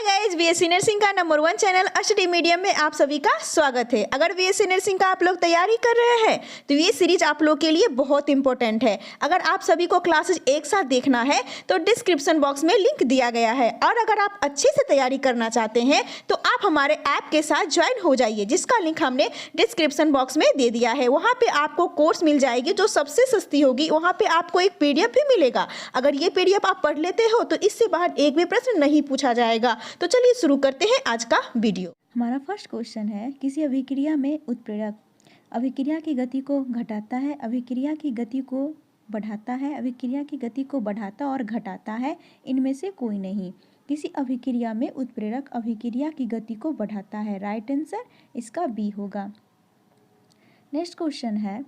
Hi guys, BSc nursing का number 1 channel study medium में आप सभी का स्वागत है। अगर बीएससी नर्सिंग का आप लोग तैयारी कर रहे हैं तो ये सीरीज आप लोग के लिए बहुत इंपॉर्टेंट है। अगर आप सभी को क्लासेस एक साथ देखना है तो डिस्क्रिप्शन बॉक्स में लिंक दिया गया है, और अगर आप अच्छे से तैयारी करना चाहते हैं तो आप हमारे ऐप के साथ ज्वाइन हो जाइए, जिसका लिंक हमने डिस्क्रिप्शन बॉक्स में दे दिया है। वहाँ पे आपको कोर्स मिल जाएगी जो सबसे सस्ती होगी। वहाँ पे आपको एक पीडीएफ भी मिलेगा। अगर ये पीडीएफ आप पढ़ लेते हो तो इससे बाहर एक भी प्रश्न नहीं पूछा जाएगा। तो चलिए शुरू करते हैं आज का वीडियो। हमारा फर्स्ट क्वेश्चन है, किसी अभिक्रिया में उत्प्रेरक अभिक्रिया की गति को घटाता है, अभिक्रिया की गति को बढ़ाता है, अभिक्रिया की गति को बढ़ाता और घटाता है, इनमें से कोई नहीं। किसी अभिक्रिया में उत्प्रेरक अभिक्रिया की गति को बढ़ाता है। राइट आंसर इसका बी होगा। नेक्स्ट क्वेश्चन है,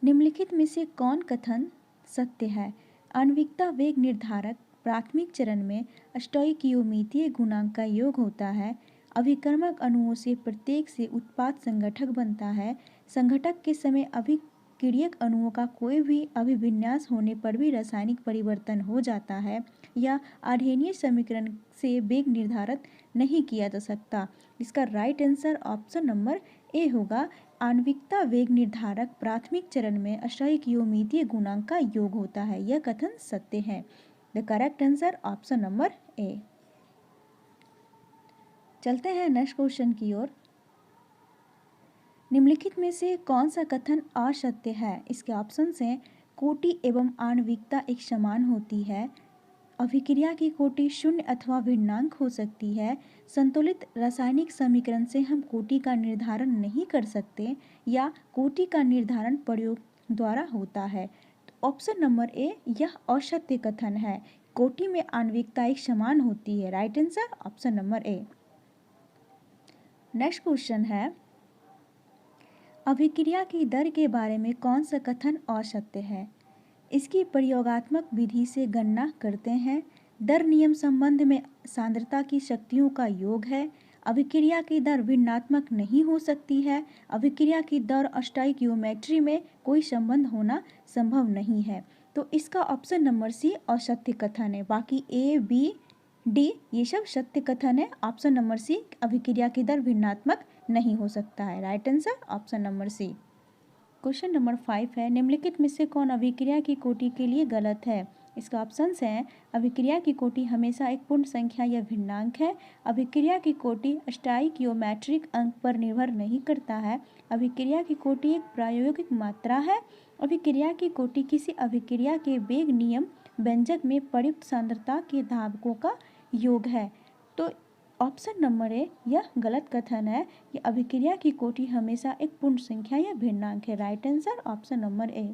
निम्नलिखित में से कौन कथन सत्य है? आणविकता वेग निर्धारक प्राथमिक चरण में स्टोइकियोमीतीय गुणांक का योग होता है। अभिकर्मक अणुओं से प्रत्येक से उत्पाद संघटक बनता है। संघटक के समय अभिक्रियक अणुओं का कोई भी अभिविन्यास होने पर भी रासायनिक परिवर्तन हो जाता है। या आर्हेनीय समीकरण से वेग निर्धारित नहीं किया जा सकता। इसका right answer option number A होगा। आणविकता वेग निर्धारक प्राथमिक चरण में स्टोइकियोमीतीय गुणांक का योग होता है। यह कथन सत्य है। The correct answer option number A. चलते हैं नेक्स्ट क्वेश्चन की ओर। निम्नलिखित में से कौन सा कथन असत्य है? इसके ऑप्शंस हैं, कोटि एवं आणविकता एक समान होती है, अभिक्रिया की कोटि शून्य अथवा भिन्नांक हो सकती है, संतुलित रासायनिक समीकरण से हम कोटि का निर्धारण नहीं कर सकते, या कोटि का निर्धारण प्रयोग द्वारा होता है। ऑप्शन नंबर ए यह असत्य कथन है। कोटि में आणविकता एक समान होती है। Right answer option number A. Next question है, अभिक्रिया की दर के बारे में कौन सा कथन असत्य है? इसकी प्रयोगात्मक विधि से गणना करते हैं। दर नियम संबंध में सांद्रता की शक्तियों का योग है। अभिक्रिया की दर भिन्नात्मक नहीं हो सकती है। अभिक्रिया की दर स्टोइकियोमेट्री में कोई संबंध होना संभव नहीं है। तो इसका ऑप्शन नंबर सी असत्य कथन है। बाकी ए बी डी ये सब सत्य कथन है। ऑप्शन नंबर सी अभिक्रिया की दर भिन्नात्मक नहीं हो सकता है। Right answer option number C. Question number 5 है, निम्नलिखित में से कौन अभिक्रिया की कोटि के लिए गलत है? इसका ऑप्शंस हैं, अभिक्रिया की कोटि हमेशा एक पूर्ण संख्या या भिन्नांक है, अभिक्रिया की कोटि स्टोइकियोमेट्रिक अंक पर निर्भर नहीं करता है, अभिक्रिया की कोटि एक प्रायोगिक मात्रा है, अभिक्रिया की कोटि किसी अभिक्रिया के वेग नियम व्यंजक में प्रयुक्त सांद्रता के धावकों का योग है। तो ऑप्शन नंबर ए यह गलत कथन है कि अभिक्रिया की कोटि हमेशा एक पूर्ण संख्या या भिन्नांक है। Right answer option number A.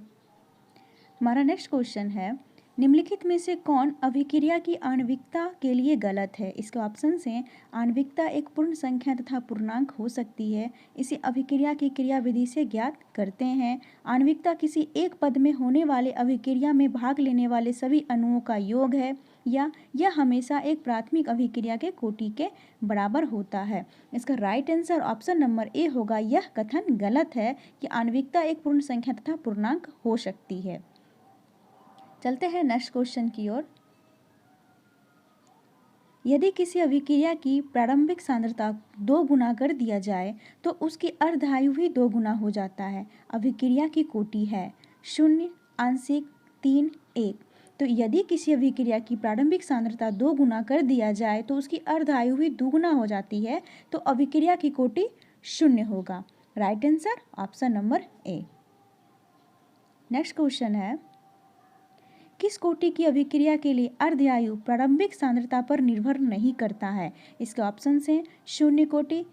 हमारा नेक्स्ट क्वेश्चन है, निम्नलिखित में से कौन अभिक्रिया की आणविकता के लिए गलत है? इसके ऑप्शंस हैं, आणविकता एक पूर्ण संख्या तथा पूर्णांक हो सकती है, इसे अभिक्रिया की क्रियाविधि से ज्ञात करते हैं। आणविकता किसी एक पद में होने वाले अभिक्रिया में भाग लेने वाले सभी अणुओं का योग है, या यह हमेशा एक प्राथमिक अभिक्रिया के कोटि के बराबर होता है। इसका right answer option number A होगा। यह कथन गलत है कि आणविकता एक पूर्ण संख्या तथा पूर्णांक हो सकती है। चलते हैं नेक्स्ट क्वेश्चन की ओर। यदि किसी अभिक्रिया की प्रारंभिक सांद्रता 2 गुना कर दिया जाए तो उसकी अर्धायु भी 2 गुना हो जाता है। अभिक्रिया की कोटि है 0, आंशिक, 3, 1। तो यदि किसी अभिक्रिया की प्रारंभिक सांद्रता 2 गुना कर दिया जाए तो उसकी अर्धायु भी दुगुना हो जाती है, तो अभिक्रिया की कोटि 0 होगा। Right answer option number A. Next question है, किस कोटि की अभिक्रिया के लिए अर्धायु प्रारंभिक सांद्रता पर निर्भर नहीं करता है? इसके ऑप्शंस हैं, 0 कोटि,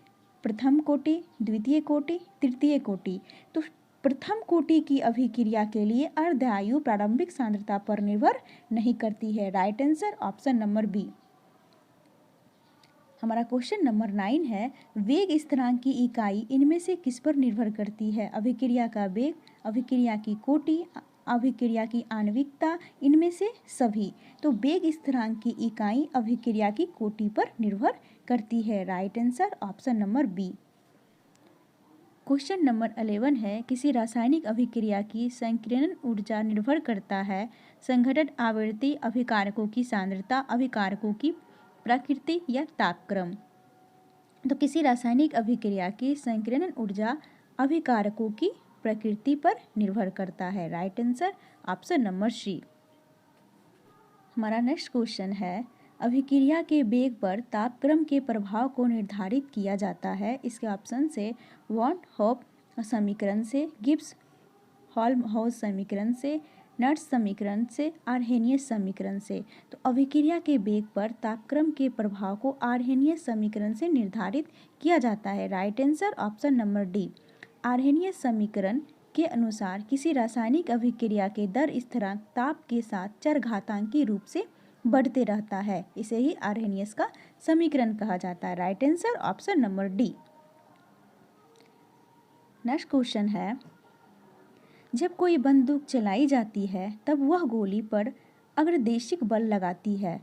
प्रथम कोटि, द्वितीय कोटि, तृतीय कोटि। तो प्रथम कोटि की अभिक्रिया के लिए अर्धायु प्रारंभिक सांद्रता पर निर्भर नहीं करती है। Right answer option number B. हमारा क्वेश्चन नंबर 9 है, वेग स्थिरांक की इकाई इनमें से किस पर निर्भर करती है? अभिक्रिया का वेग, अभिक्रिया की कोटि, अभिक्रिया की आणविकता, इनमें से सभी। तो वेग स्थिरांक की इकाई अभिक्रिया की कोटि पर निर्भर करती है। Right answer option number B. Question number 11 है, किसी रासायनिक अभिक्रिया की संकीर्ण ऊर्जा निर्भर करता है। संघटन आवृत्ति, अभिकारकों की सांद्रता, अभिकारकों की प्रकृति या तापक्रम। तो किसी रासायनिक अभिक्रिया की संकीर्ण ऊर्जा अभिकारकों की प्रकृति पर निर्भर करता है। Right answer option number C. हमारा नेक्स्ट क्वेश्चन है, अभिक्रिया के वेग पर तापक्रम के प्रभाव को निर्धारित किया जाता है। इसके ऑप्शन से वॉन हॉप समीकरण से, गिब्स हेल्महोल्ट्ज समीकरण से, नट्स समीकरण से, आर्हेनियस समीकरण से। तो अभिक्रिया के वेग पर तापक्रम के प्रभाव को आर्हेनियस समीकरण से निर्धारित किया जाता है। Right answer option number D. Arrhenius समीकरण के अनुसार किसी रासायनिक अभिक्रिया के दर स्थिरांक ताप के साथ चरघातांकी रूप से बढ़ते रहता है। इसे ही आर्हेनियस का समीकरण कहा जाता है। Right answer option number D. Next question है, जब कोई बंदूक चलाई जाती है तब वह गोली पर अग्रदेशिक बल लगाती है।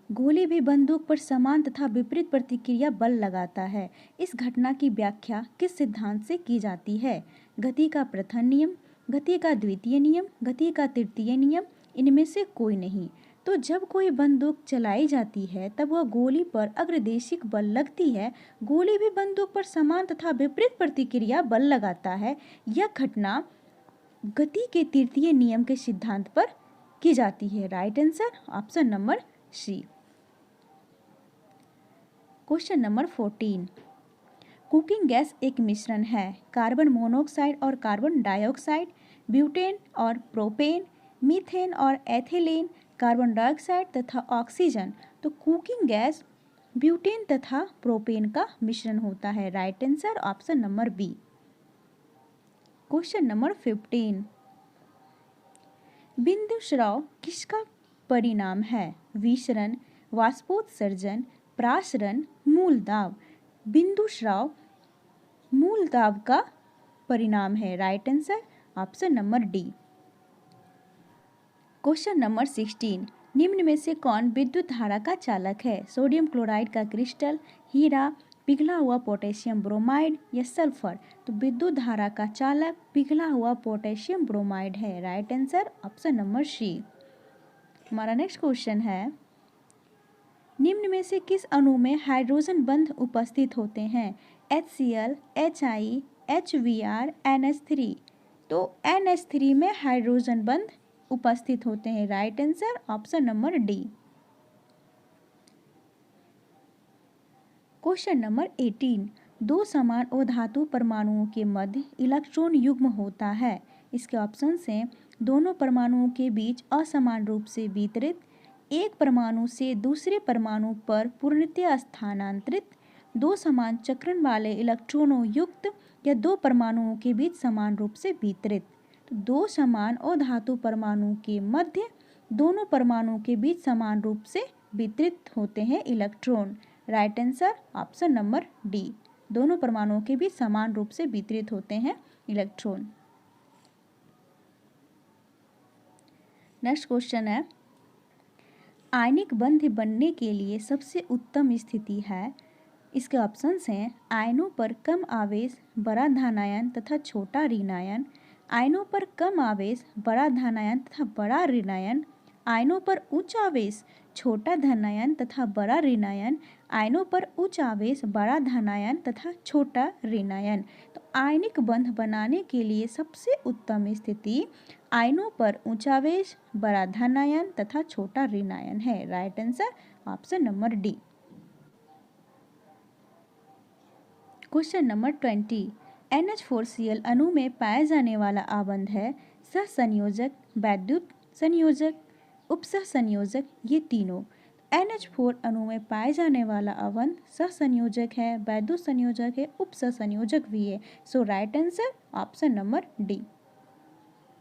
गोली भी बंदूक पर समान तथा विपरीत प्रतिक्रिया बल लगाता है। इस घटना की व्याख्या किस सिद्धांत से की जाती है? गति का प्रथम नियम, गति का द्वितीय नियम, गति का तृतीय नियम, इनमें से कोई नहीं। तो जब कोई बंदूक चलाई जाती है तब वह गोली पर अग्रदेशिक बल लगती है। गोली भी बंदूक पर समान तथा विपरीत प्रतिक्रिया बल लगाता है। यह घटना गति के तृतीय नियम के सिद्धांत पर की जाती है। Right answer option number C. Question number 14, cooking gas एक मिश्रण है। कार्बन मोनोऑक्साइड और कार्बन डाइऑक्साइड, ब्यूटेन और प्रोपेन, मीथेन और एथिलीन, कार्बन डाइऑक्साइड तथा ऑक्सीजन। तो कुकिंग गैस ब्यूटेन तथा प्रोपेन का मिश्रण होता है। Right answer option number B. Question number 15, बिंदु स्राव किसका परिणाम है? विसरण, वाष्पोत्सर्जन, प्रासरण, मूल दाब। बिंदु स्राव मूल दाब का परिणाम है। Right answer option number D. Question number 16, निम्न में से कौन विद्युत धारा का चालक है? सोडियम क्लोराइड का क्रिस्टल, हीरा, पिघला हुआ पोटेशियम ब्रोमाइड या सल्फर। तो विद्युत धारा का चालक पिघला हुआ पोटेशियम ब्रोमाइड है। Right answer option number C. हमारा नेक्स्ट क्वेश्चन है, निम्न में से किस अणु में हाइड्रोजन बंध उपस्थित होते हैं? HCl, HI, HBr, NH3। तो NH3 में हाइड्रोजन बंध उपस्थित होते हैं। Right answer option number D. Question number 18, दो समान अधातु परमाणुओं के मध्य इलेक्ट्रॉन युग्म होता है। इसके ऑप्शन से दोनों परमाणुओं के बीच असमान रूप से वितरित, एक परमाणु से दूसरे परमाणु पर पूर्णतया स्थानांतरित, दो समान चक्रण वाले इलेक्ट्रॉनों युक्त या दो परमाणुओं के बीच समान रूप से वितरित। तो दो समान अधातु परमाणु के मध्य दोनों परमाणुओं के बीच समान रूप से वितरित होते हैं electron. Right answer option number D. दोनों परमाणुओं के बीच समान रूप से वितरित होते हैं इलेक्ट्रॉन। नेक्स्ट क्वेश्चन है, आयनिक बंध बनने के लिए सबसे उत्तम स्थिति है। इसके ऑप्शंस हैं आयनों पर कम आवेश, बड़ा धनायन तथा छोटा ऋणायन, आयनों पर कम आवेश, बड़ा धनायन तथा बड़ा ऋणायन, आयनों पर उच्च आवेश, छोटा धनायन तथा बड़ा ऋणायन, आयनों पर उच्च आवेश, बड़ा धनायन तथा छोटा ऋणायन। तो आयनिक बंध बनाने के लिए सबसे उत्तम स्थिति आयनों पर उच्च आवेश, बड़ा धनायन तथा छोटा ऋणायन है। Right answer option number D. Question number 20, NH4Cl अणु में पाया जाने वाला आबंध है सहसंयोजक, वैद्युत संयोजक, उपसह संयोजक, ये तीनों। NH4 अणु में पाए जाने वाला आबंध सहसंयोजक है, वैद्युत संयोजक है, उपसह संयोजक भी है। So right answer option number D.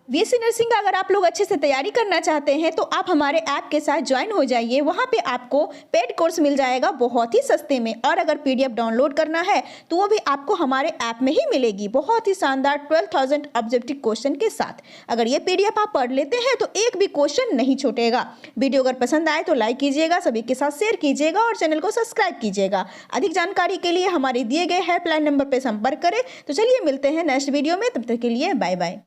BSc nursing का अगर आप लोग अच्छे से तैयारी करना चाहते हैं तो आप हमारे ऐप के साथ ज्वाइन हो जाइए। वहाँ पे आपको पेड कोर्स मिल जाएगा बहुत ही सस्ते में, और अगर पीडीएफ डाउनलोड करना है तो वो भी आपको हमारे ऐप में ही मिलेगी बहुत ही शानदार 12,000 ऑब्जेक्टिव क्वेश्चन के साथ। अगर ये पीडीएफ आप पढ़ लेते हैं तो एक भी क्वेश्चन नहीं छूटेगा। वीडियो अगर पसंद आए तो लाइक कीजिएगा, सभी के साथ शेयर कीजिएगा और चैनल को सब्सक्राइब कीजिएगा। अधिक जानकारी के लिए हमारे दिए गए हेल्पलाइन नंबर पर संपर्क करें। तो चलिए मिलते हैं नेक्स्ट वीडियो में, तब तक के लिए बाय बाय।